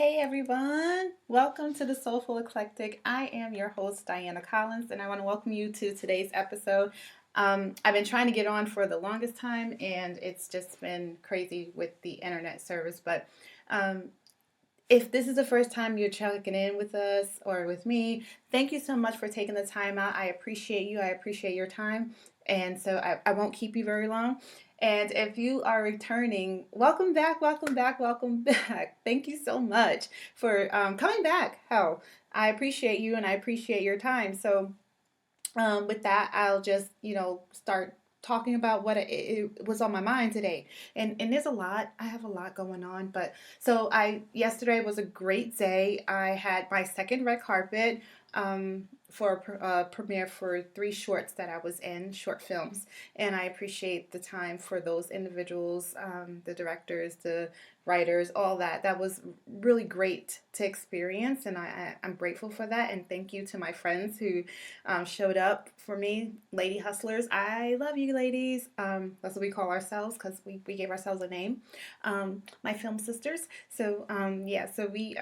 Hey everyone, welcome to the Soulful Eclectic. I am your host, Diana Collins, and I want to welcome you to today's episode. I've been trying to get on for the longest time, and it's just been crazy with the internet service. But um, if this is the first time you're checking in with us or with me, thank you so much for taking the time out. I appreciate you, I appreciate your time. And so I won't keep you very long. And if you are returning, welcome back, welcome back, welcome back. Thank you so much for coming back. Hell, I appreciate you and I appreciate your time. So, with that, I'll just, start talking about what it was on my mind today. And there's a lot. I have a lot going on. But so yesterday was a great day. I had my second red carpet for a premiere for three shorts that I was in, short films. And I appreciate the time for those individuals, the directors, the writers, all that. That was really great to experience, and I'm grateful for that. And thank you to my friends who showed up for me, lady hustlers. I love you, ladies. That's what we call ourselves because we gave ourselves a name. My film sisters. So yeah, so we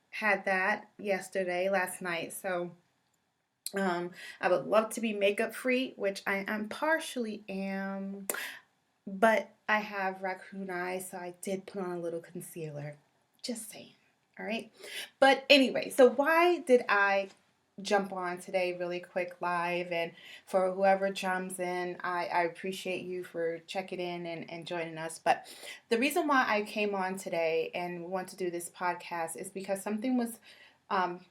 had that last night. So I would love to be makeup free, which I am partially am, but I have raccoon eyes, so I did put on a little concealer. Just saying. All right. But anyway, so why did I jump on today really quick live? And for whoever jumps in, I appreciate you for checking in and joining us. But the reason why I came on today and want to do this podcast is because something was um,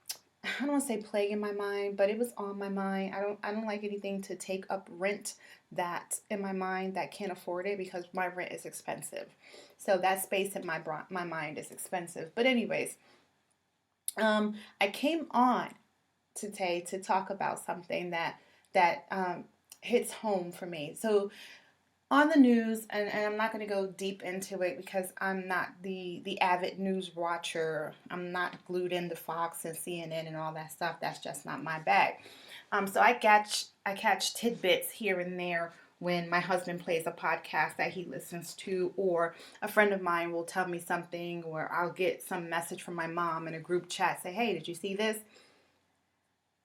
I don't want to say plague in my mind, but it was on my mind. I don't like anything to take up rent that in my mind that can't afford it because my rent is expensive. So that space in my mind is expensive. But anyways, I came on today to talk about something that hits home for me. So on the news, and I'm not going to go deep into it because I'm not the avid news watcher. I'm not glued into Fox and CNN and all that stuff. That's just not my bag. So I catch tidbits here and there when my husband plays a podcast that he listens to, or a friend of mine will tell me something, or I'll get some message from my mom in a group chat say, "Hey, did you see this?"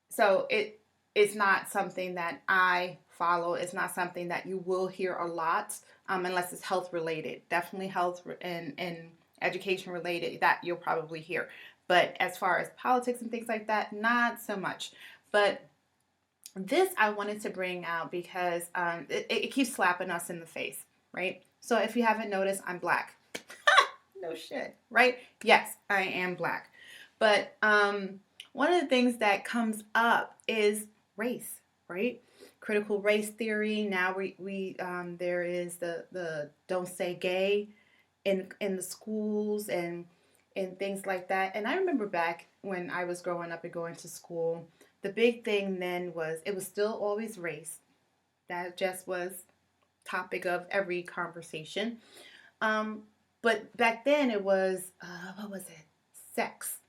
So it's not something that I follow. It's not something that you will hear a lot, unless it's health related. Definitely health and education related that you'll probably hear. But as far as politics and things like that, not so much. But this I wanted to bring out because it keeps slapping us in the face, right? So if you haven't noticed, I'm black. No shit, right? Yes, I am black. But one of the things that comes up is race, right? Critical race theory. Now we there is the don't say gay in the schools and things like that. And I remember back when I was growing up and going to school, the big thing then was it was still always race. That just was topic of every conversation. Um, but back then it was what was it? Sex,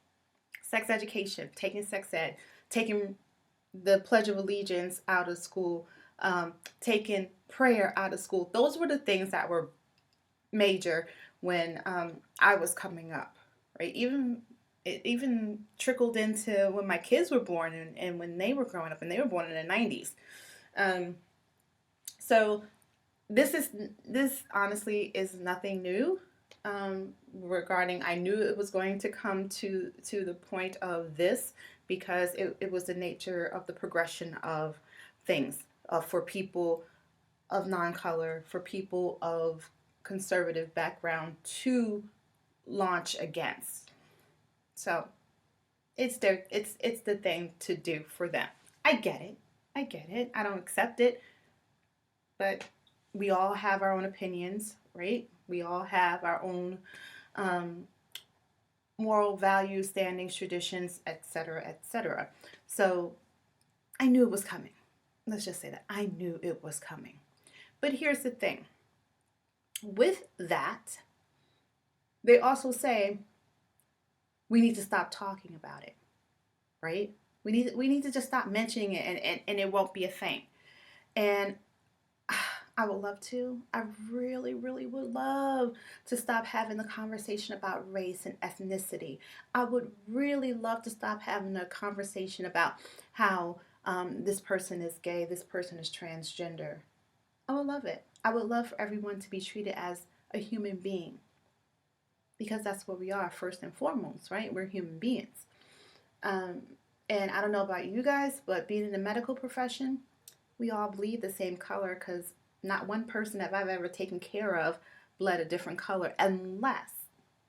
sex education, taking sex ed, taking the Pledge of Allegiance out of school, taking prayer out of school. Those were the things that were major when I was coming up, right? It even trickled into when my kids were born and when they were growing up, and they were born in the 90s. Um, so this honestly is nothing new. Regarding, I knew it was going to come to the point of this because it was the nature of the progression of things for people of non-color, for people of conservative background to launch against. So it's the thing to do for them. I get it. I get it. I don't accept it, but we all have our own opinions, right? We all have our own um, moral values, standings, traditions, etc., etc. So I knew it was coming. Let's just say that I knew it was coming. But here's the thing. With that, they also say we need to stop talking about it, right? We need to just stop mentioning it, and it won't be a thing. And I would love to. I really, really would love to stop having the conversation about race and ethnicity. I would really love to stop having a conversation about how this person is gay, this person is transgender. I would love it. I would love for everyone to be treated as a human being because that's what we are first and foremost, right? We're human beings. Um, and I don't know about you guys, but being in the medical profession, we all bleed the same color because not one person that I've ever taken care of bled a different color unless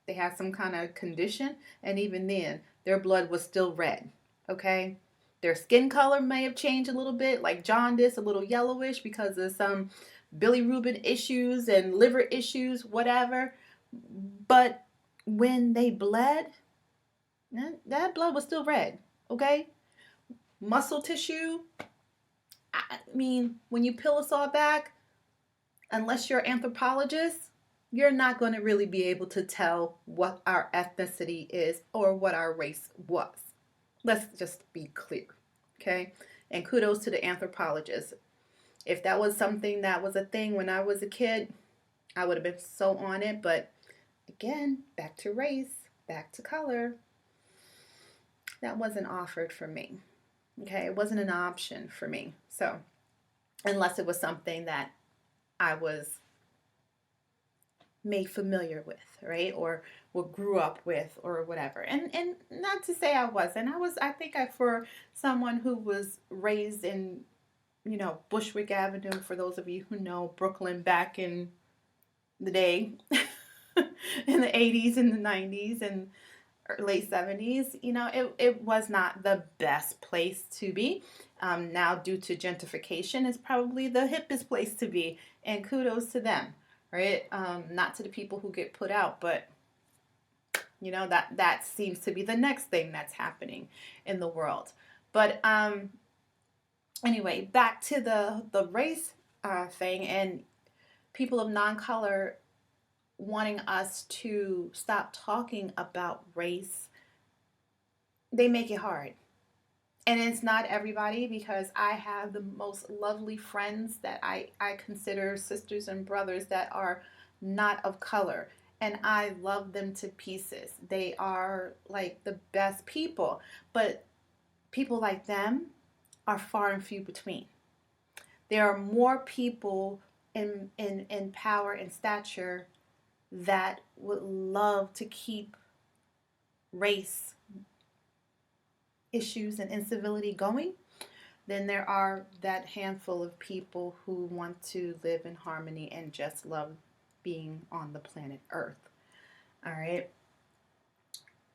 they had some kind of condition, and even then, their blood was still red. Okay? Their skin color may have changed a little bit, like jaundice, a little yellowish because of some bilirubin issues and liver issues, whatever. But when they bled, that blood was still red. Okay? Muscle tissue, I mean, when you peel us all back, unless you're an anthropologist, you're not going to really be able to tell what our ethnicity is or what our race was. Let's just be clear, okay? And kudos to the anthropologists. If that was something that was a thing when I was a kid, I would have been so on it. But again, back to race, back to color, that wasn't offered for me, okay? It wasn't an option for me. So, unless it was something that I was made familiar with, right? Or grew up with or whatever. And not to say I wasn't. I think for someone who was raised in, Bushwick Avenue, for those of you who know Brooklyn back in the day, in the 80s and the 90s and late 70s, it was not the best place to be. Now, due to gentrification, it's probably the hippest place to be, and kudos to them, right? Not to the people who get put out, but that seems to be the next thing that's happening in the world. But anyway, back to the race thing and people of non-color wanting us to stop talking about race. They make it hard. And it's not everybody, because I have the most lovely friends that I consider sisters and brothers that are not of color. And I love them to pieces. They are like the best people. But people like them are far and few between. There are more people in power and stature that would love to keep race issues and incivility going than there are that handful of people who want to live in harmony and just love being on the planet Earth. All right,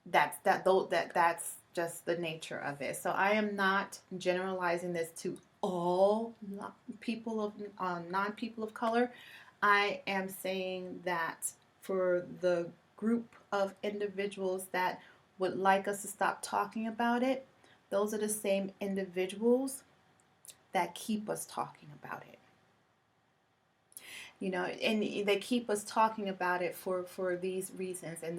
that's just the nature of it. So I am not generalizing this to all people of non-people of color. I am saying that for the group of individuals that would like us to stop talking about it, those are the same individuals that keep us talking about it. And they keep us talking about it for these reasons, and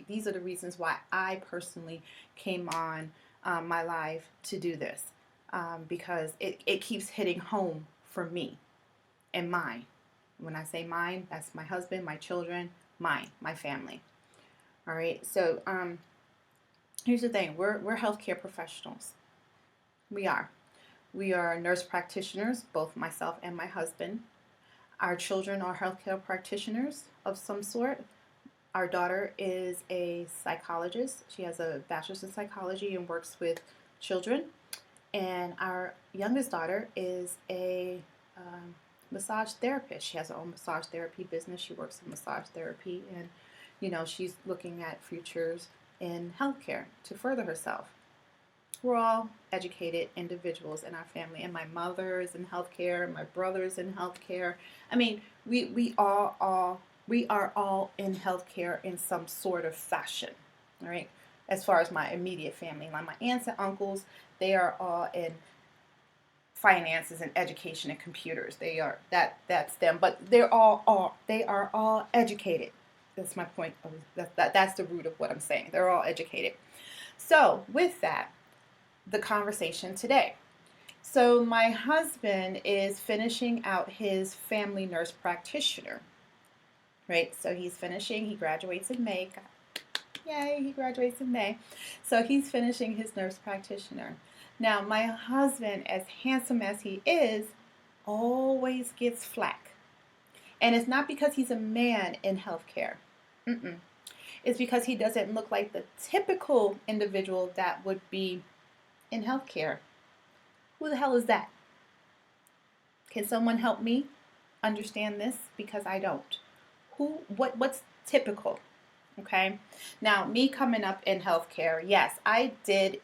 these are the reasons why I personally came on my live to do this, because it keeps hitting home for me and mine. When I say mine, that's my husband, my children, my family. All right. So here's the thing: we're healthcare professionals. We are. We are nurse practitioners, both myself and my husband. Our children are healthcare practitioners of some sort. Our daughter is a psychologist. She has a bachelor's in psychology and works with children. And our youngest daughter is a massage therapist. She has her own massage therapy business. She works in massage therapy, and she's looking at futures in healthcare to further herself. We're all educated individuals in our family, and my mother is in healthcare, my brother is in healthcare. I mean, we are all in healthcare in some sort of fashion, all right? As far as my immediate family, like my aunts and uncles, they are all in finances and education and computers. That's them, but they are all educated. That's my point. That's the root of what I'm saying. They're all educated. So with that, the conversation today. So my husband is finishing out his family nurse practitioner, right? So he's finishing, he graduates in May. Yay, he graduates in May. So he's finishing his nurse practitioner. Now, my husband, as handsome as he is, always gets flack. And it's not because he's a man in healthcare. Mm-mm. It's because he doesn't look like the typical individual that would be in healthcare. Who the hell is that? Can someone help me understand this? Because I don't. What's typical? Okay. Now, me coming up in healthcare, yes, I did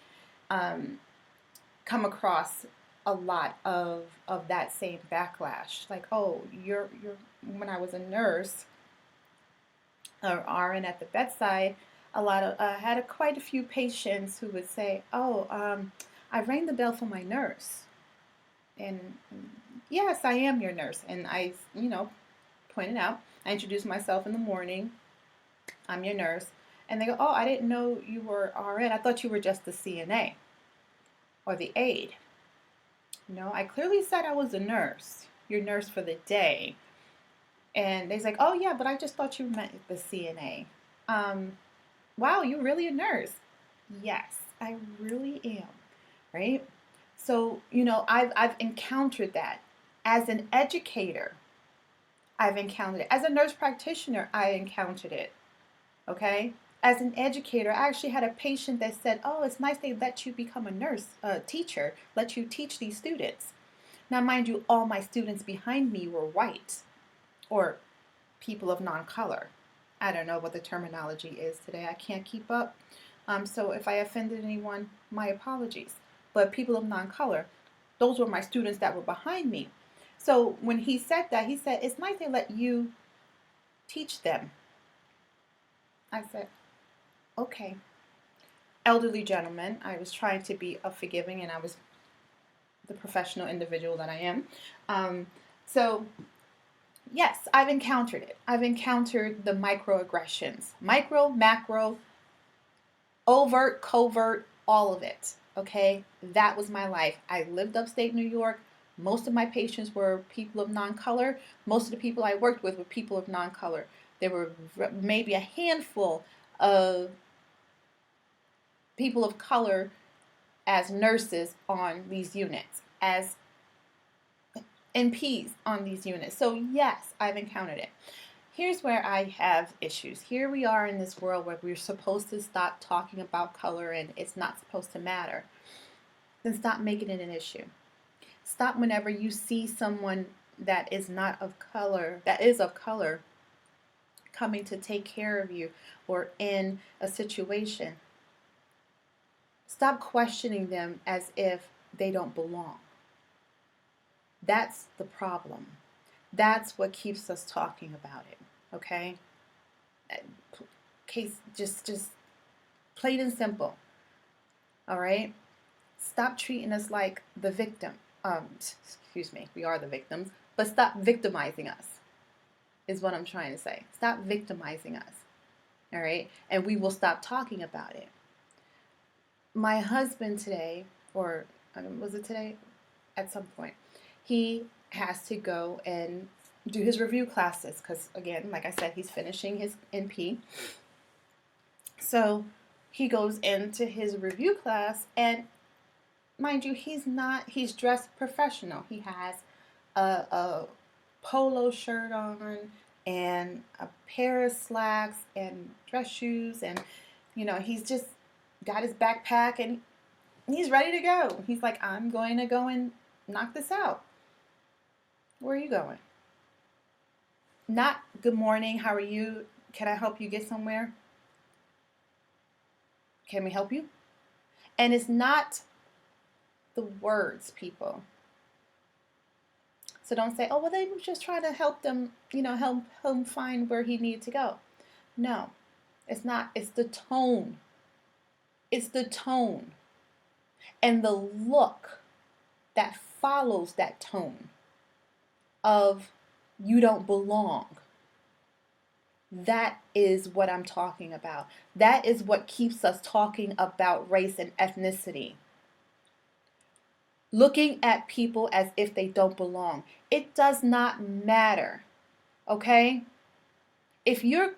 come across a lot of that same backlash. Like, oh, you're when I was a nurse or RN at the bedside, a lot of had quite a few patients who would say, "Oh, I rang the bell for my nurse," and yes, I am your nurse, and I, pointed out, I introduced myself in the morning. I'm your nurse, and they go, "Oh, I didn't know you were RN. I thought you were just the CNA or the aide." No, I clearly said I was a nurse, your nurse for the day. And they's like, "Oh yeah, but I just thought you meant the CNA." Wow, you're really a nurse? Yes, I really am. Right? So, I've encountered that. As an educator, I've encountered it. As a nurse practitioner, I encountered it. Okay? As an educator, I actually had a patient that said, "Oh, it's nice they let you become a nurse, a teacher, let you teach these students." Now, mind you, all my students behind me were white or people of non-color. I don't know what the terminology is today. I can't keep up. So if I offended anyone, my apologies. But people of non-color, those were my students that were behind me. So when he said that, he said, "It's nice they let you teach them." I said, "Okay." Elderly gentleman, I was trying to be forgiving, and I was the professional individual that I am. So yes, I've encountered it. I've encountered the microaggressions, micro, macro, overt, covert, all of it. Okay, that was my life. I lived upstate New York. Most of my patients were people of non-color. Most of the people I worked with were people of non-color. There were maybe a handful of people of color as nurses on these units, as NPs on these units. So yes, I've encountered it. Here's where I have issues. Here we are in this world where we're supposed to stop talking about color and it's not supposed to matter. Then stop making it an issue. Stop whenever you see someone that is not of color, that is of color, coming to take care of you or in a situation. Stop questioning them as if they don't belong. That's the problem. That's what keeps us talking about it. Okay? Case just plain and simple. All right? Stop treating us like the victim. Excuse me, we are the victims, but stop victimizing us. Is what I'm trying to say. Stop victimizing us. All right? And we will stop talking about it. My husband today, or was it today? At some point, he has to go and do his review classes because, again, like I said, he's finishing his NP. So he goes into his review class, and mind you, he's dressed professional. He has a polo shirt on and a pair of slacks and dress shoes, and he's just got his backpack and he's ready to go. He's like, "I'm going to go and knock this out." Where are you going? Not "Good morning, how are you? Can I help you get somewhere? Can we help you?" And it's not the words, people. So don't say, "Oh, well, they were just trying to help them, help him find where he needed to go." No, it's not. It's the tone. It's the tone and the look that follows that tone of "you don't belong." That is what I'm talking about. That is what keeps us talking about race and ethnicity. looking at people as if they don't belong. It does not matter, okay? If you're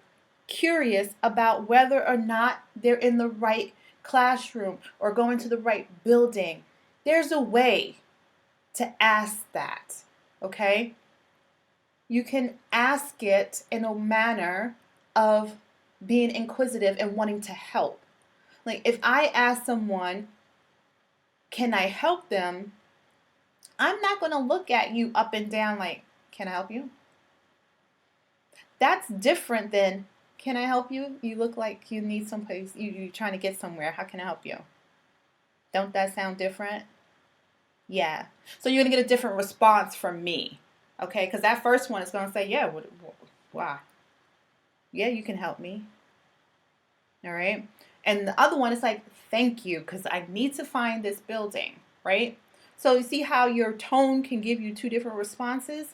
curious about whether or not they're in the right classroom or going to the right building, there's a way to ask that, okay? You can ask it in a manner of being inquisitive and wanting to help. Like if I ask someone, can I help them? I'm not going to look at you up and down like, can I help you? That's different than, can I help you? You look like you need someplace, you're trying to get somewhere. How can I help you? Don't that sound different? Yeah. So you're going to get a different response from me. Okay? Because that first one is going to say, yeah, why? Yeah, you can help me. All right? And the other one is like, thank you, because I need to find this building. Right? So you see how your tone can give you two different responses?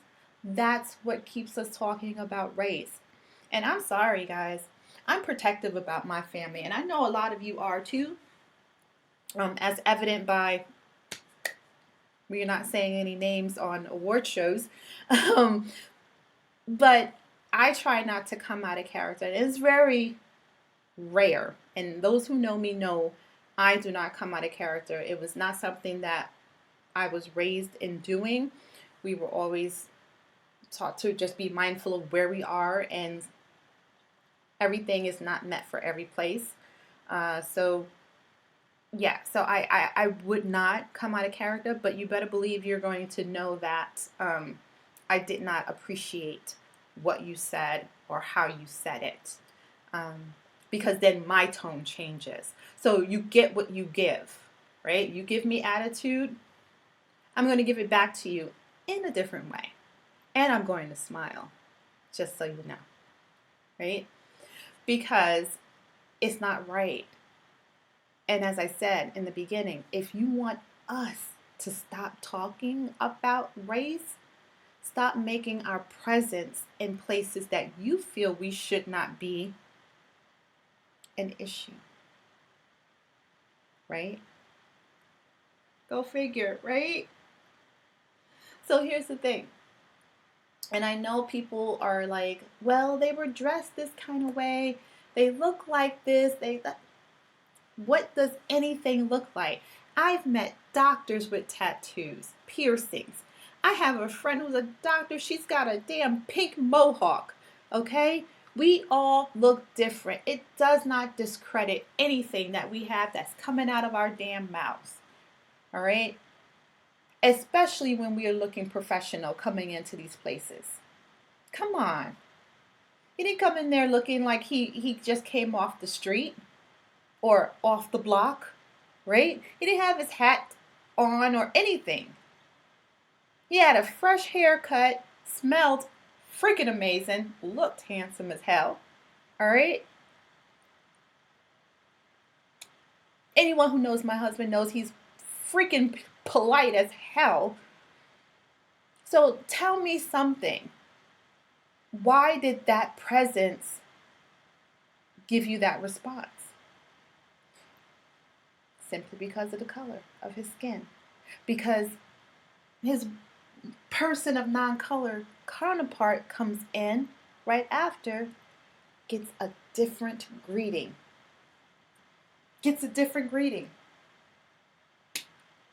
That's what keeps us talking about race. And I'm sorry, guys. I'm protective about my family. And I know a lot of you are too. As evident by, we're not saying any names on award shows. But I try not to come out of character. It's very rare. And those who know me know I do not come out of character. It was not something that I was raised in doing. We were always taught to just be mindful of where we are, and everything is not meant for every place. So I would not come out of character, but you better believe you're going to know that I did not appreciate what you said or how you said it. Because then my tone changes. So you get what you give, right? You give me attitude, I'm going to give it back to you in a different way. And I'm going to smile, just so you know, right? Because it's not right. And as I said in the beginning, if you want us to stop talking about race, stop making our presence in places that you feel we should not be an issue. Right? Go figure, right? So here's the thing. And I know people are like, well, they were dressed this kind of way. They look like this. What does anything look like? I've met doctors with tattoos, piercings. I have a friend who's a doctor. She's got a damn pink mohawk. Okay? We all look different. It does not discredit anything that we have that's coming out of our damn mouths. All right? Especially when we are looking professional coming into these places. Come on. He didn't come in there looking like he just came off the street or off the block, right? He didn't have his hat on or anything. He had a fresh haircut, smelled freaking amazing, looked handsome as hell, all right? Anyone who knows my husband knows he's freaking polite as hell. So tell me something. Why did that presence give you that response? Simply because of the color of his skin. Because his person of non-color counterpart comes in right after, gets a different greeting. Gets a different greeting.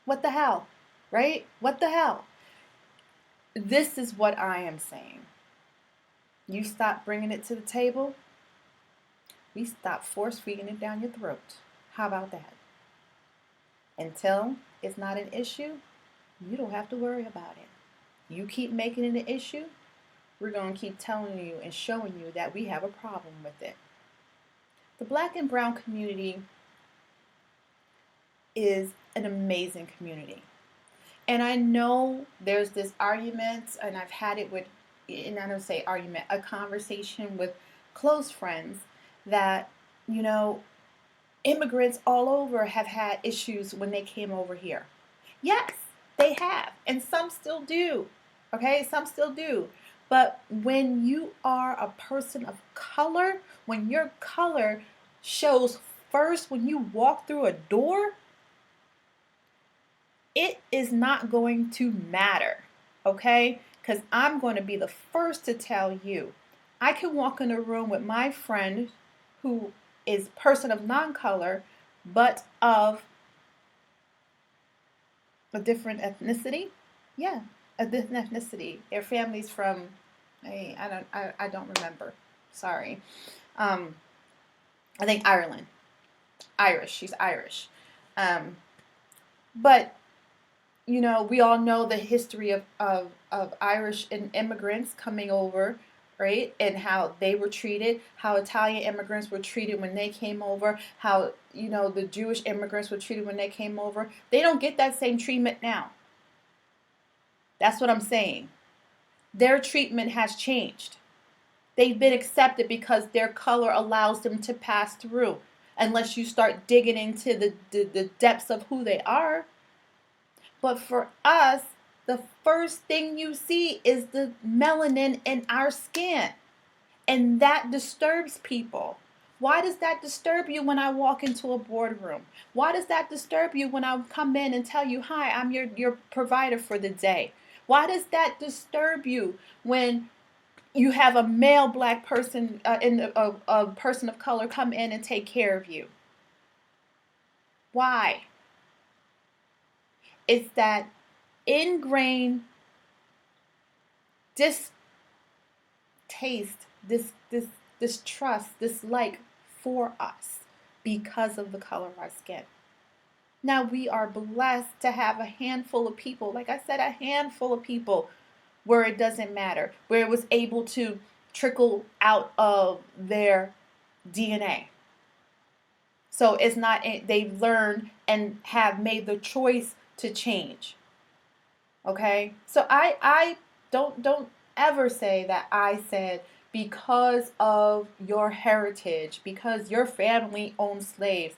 What the hell? Right? What the hell? This is what I am saying. You stop bringing it to the table, we stop force-feeding it down your throat. How about that? Until it's not an issue, you don't have to worry about it. You keep making it an issue, we're going to keep telling you and showing you that we have a problem with it. The Black and brown community is an amazing community. And I know there's this argument, and I've had it with, and I don't say argument, a conversation with close friends that, you know, immigrants all over have had issues when they came over here. Yes, they have, and some still do. Okay, some still do. But when you are a person of color, when your color shows first when you walk through a door, it is not going to matter, okay? Because I'm going to be the first to tell you, I can walk in a room with my friend who is person of non-color, but of a different ethnicity. Yeah, a different ethnicity. Their family's from, I don't remember. Sorry. Um, I think Ireland. Irish. She's Irish. Um, but we all know the history of Irish immigrants coming over, right? And how they were treated, how Italian immigrants were treated when they came over, how, the Jewish immigrants were treated when they came over. They don't get that same treatment now. That's what I'm saying. Their treatment has changed. They've been accepted because their color allows them to pass through. Unless you start digging into the depths of who they are. But for us, the first thing you see is the melanin in our skin. And that disturbs people. Why does that disturb you when I walk into a boardroom? Why does that disturb you when I come in and tell you, hi, I'm your provider for the day? Why does that disturb you when you have a male black person, a person of color come in and take care of you? Why? It's that ingrained distaste, this trust, dislike for us because of the color of our skin. Now we are blessed to have a handful of people, like I said, a handful of people where it doesn't matter, where it was able to trickle out of their DNA. So it's not, they've learned and have made the choice to change. Okay? So I don't ever say that I said because of your heritage, because your family owned slaves.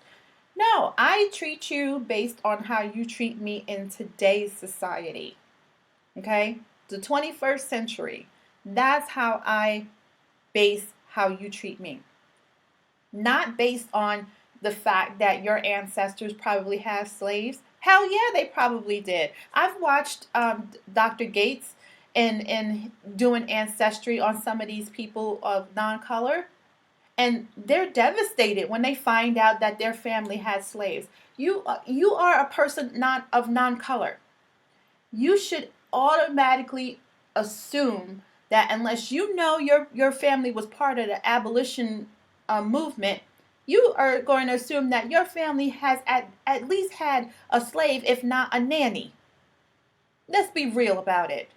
No, I treat you based on how you treat me in today's society. Okay? The 21st century. That's how I base how you treat me. Not based on the fact that your ancestors probably had slaves. Hell yeah, they probably did. I've watched Dr. Gates in doing ancestry on some of these people of non-color, and they're devastated when they find out that their family had slaves. You are a person not of non-color. You should automatically assume that unless you know your family was part of the abolition movement, you are going to assume that your family has at least had a slave, if not a nanny. Let's be real about it.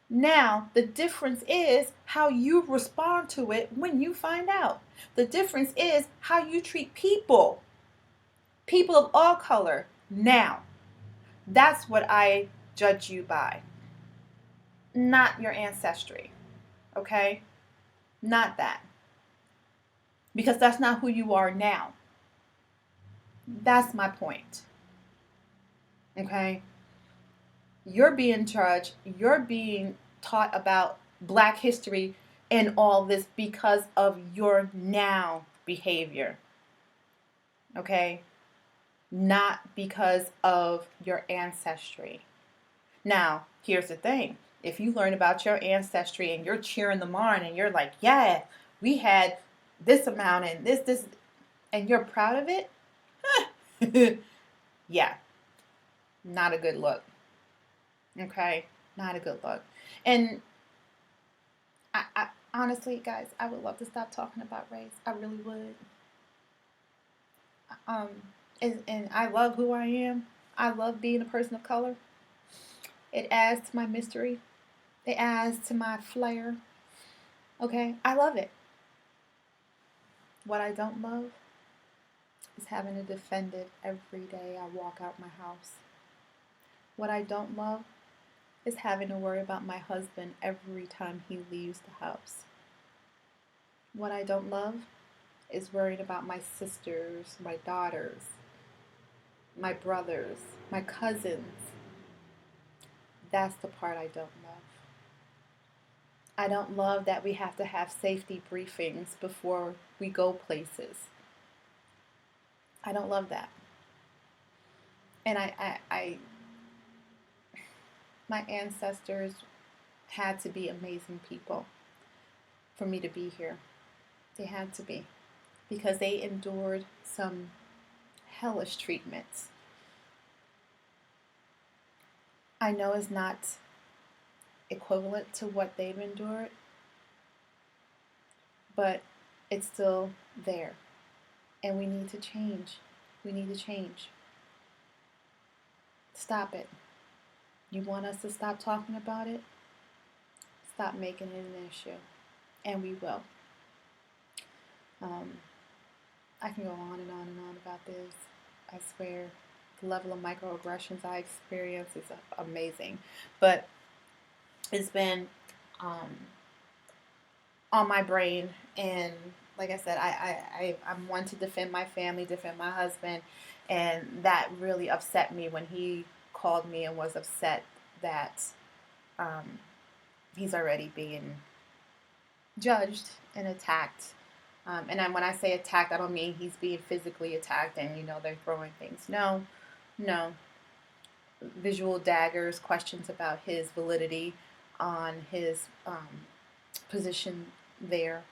Now, the difference is how you respond to it when you find out. The difference is how you treat people. People of all color. Now, that's what I judge you by. Not your ancestry. Okay? Not that. Because that's not who you are now. That's my point. Okay? You're being judged. You're being taught about Black history and all this because of your now behavior. Okay? Not because of your ancestry. Now, here's the thing. If you learn about your ancestry and you're cheering them on and you're like, yeah, we had this amount and this, and you're proud of it, yeah, not a good look. Okay? Not a good look. And I honestly, guys, I would love to stop talking about race. I really would. Um, and I love who I am. I love being a person of color. It adds to my mystery. It adds to my flair. Okay? I love it. What I don't love is having to defend it every day I walk out my house. What I don't love is having to worry about my husband every time he leaves the house. What I don't love is worrying about my sisters, my daughters, my brothers, my cousins. That's the part I don't love. I don't love that we have to have safety briefings before we go places. I don't love that. And my ancestors had to be amazing people for me to be here. They had to be, because they endured some hellish treatments. I know it's not equivalent to what they've endured, but it's still there. And we need to change. We need to change. Stop it. You want us to stop talking about it? Stop making it an issue. And we will. I can go on and on and on about this. I swear, the level of microaggressions I experience is amazing. But it's been on my brain, and like I said, I'm one to defend my family, defend my husband, and that really upset me when he called me and was upset that um, he's already being judged and attacked. When I say attacked, I don't mean he's being physically attacked and, they're throwing things. No, no. Visual daggers, questions about his validity on his position there,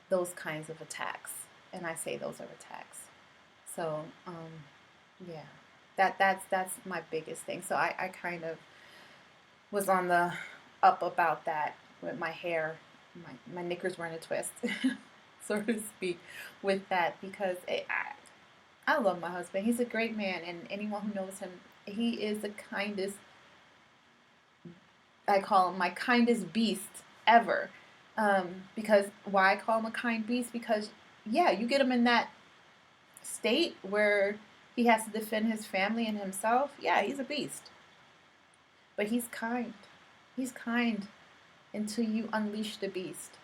those kinds of attacks. And I say those are attacks. So, yeah, that's my biggest thing. So I kind of was on the up about that with my hair. My knickers were in a twist, so to speak, with that, because I love my husband. He's a great man, and anyone who knows him, he is the kindest, I call him my kindest beast ever. Because why I call him a kind beast? Because, yeah, you get him in that state where he has to defend his family and himself. Yeah, he's a beast. But he's kind. He's kind until you unleash the beast.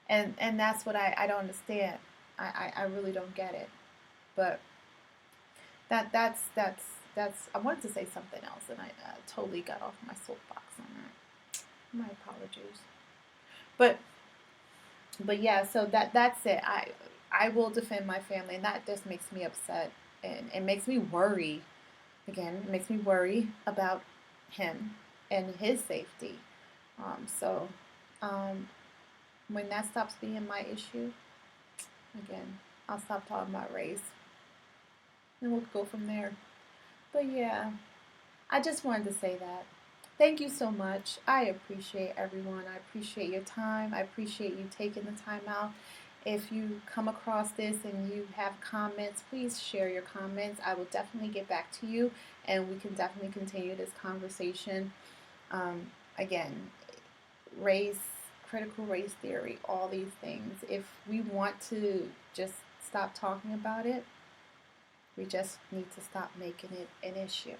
And that's what I don't understand. I really don't get it. But that's I wanted to say something else, and I totally got off my soapbox on that. My apologies. But yeah, so that's it. I will defend my family, and that just makes me upset, and it makes me worry. Again, it makes me worry about him and his safety. So when that stops being my issue, again, I'll stop talking about race, and we'll go from there. But yeah, I just wanted to say that. Thank you so much. I appreciate everyone. I appreciate your time. I appreciate you taking the time out. If you come across this and you have comments, please share your comments. I will definitely get back to you, and we can definitely continue this conversation. Again, race, critical race theory, all these things. If we want to just stop talking about it, we just need to stop making it an issue.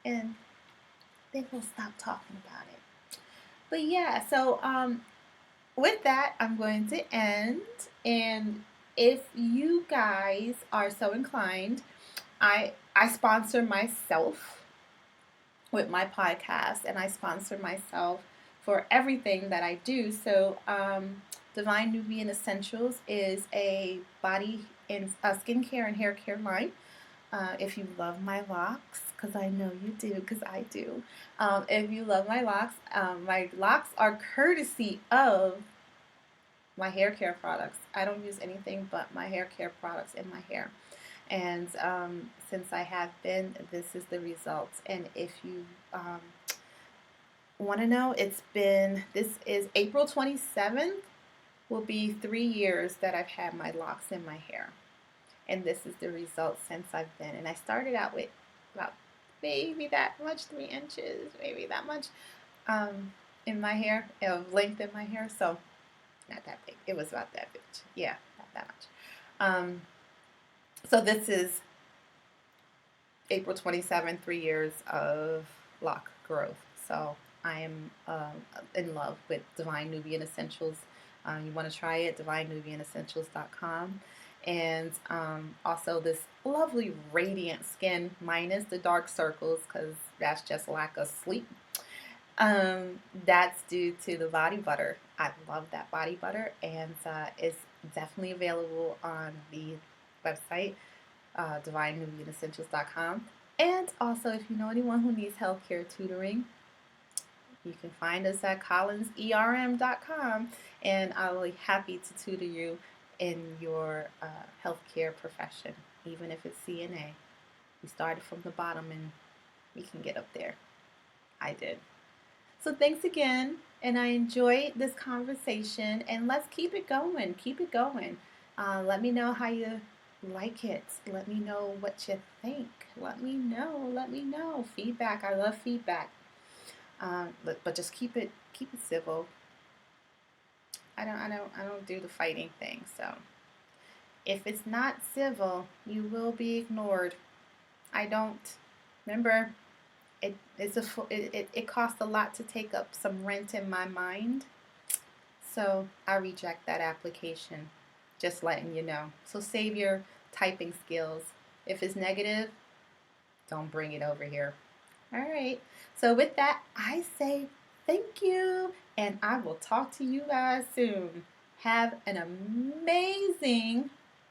And then we'll stop talking about it. But yeah, so with that, I'm going to end. And if you guys are so inclined, I sponsor myself with my podcast, and I sponsor myself for everything that I do. So Divine Nubian Essentials is a body and skincare and hair care line. If you love my locks, because I know you do, because I do. If you love my locks are courtesy of my hair care products. I don't use anything but my hair care products in my hair. And since I have been, this is the results. And if you want to know, this is April 27th, will be 3 years that I've had my locks in my hair. And this is the result since I've been. And I started out with about maybe that much, 3 inches, maybe that much in my hair, of length in my hair. So not that big. It was about that big. Yeah, not that much. So this is April 27th, 3 years of lock growth. So I am in love with Divine Nubian Essentials. You want to try it, divinenubianessentials.com. And also this lovely radiant skin, minus the dark circles, because that's just lack of sleep. That's due to the body butter. I love that body butter, and it's definitely available on the website, divinenubianessentials.com. And also, if you know anyone who needs healthcare tutoring, you can find us at collinserm.com, and I'll be happy to tutor you in your healthcare profession, even if it's CNA. We started from the bottom and we can get up there. I did. So thanks again, and I enjoyed this conversation, and let's keep it going. Keep it going. Let me know how you like it. Let me know what you think. Let me know. Let me know. Feedback. I love feedback. But just keep it civil. I don't do the fighting thing. So if it's not civil, you will be ignored. I don't. Remember, it costs a lot to take up some rent in my mind. So I reject that application. Just letting you know. So save your typing skills. If it's negative, don't bring it over here. All right. So with that, I say thank you, and I will talk to you guys soon. Have an amazing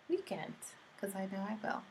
weekend, because I know I will.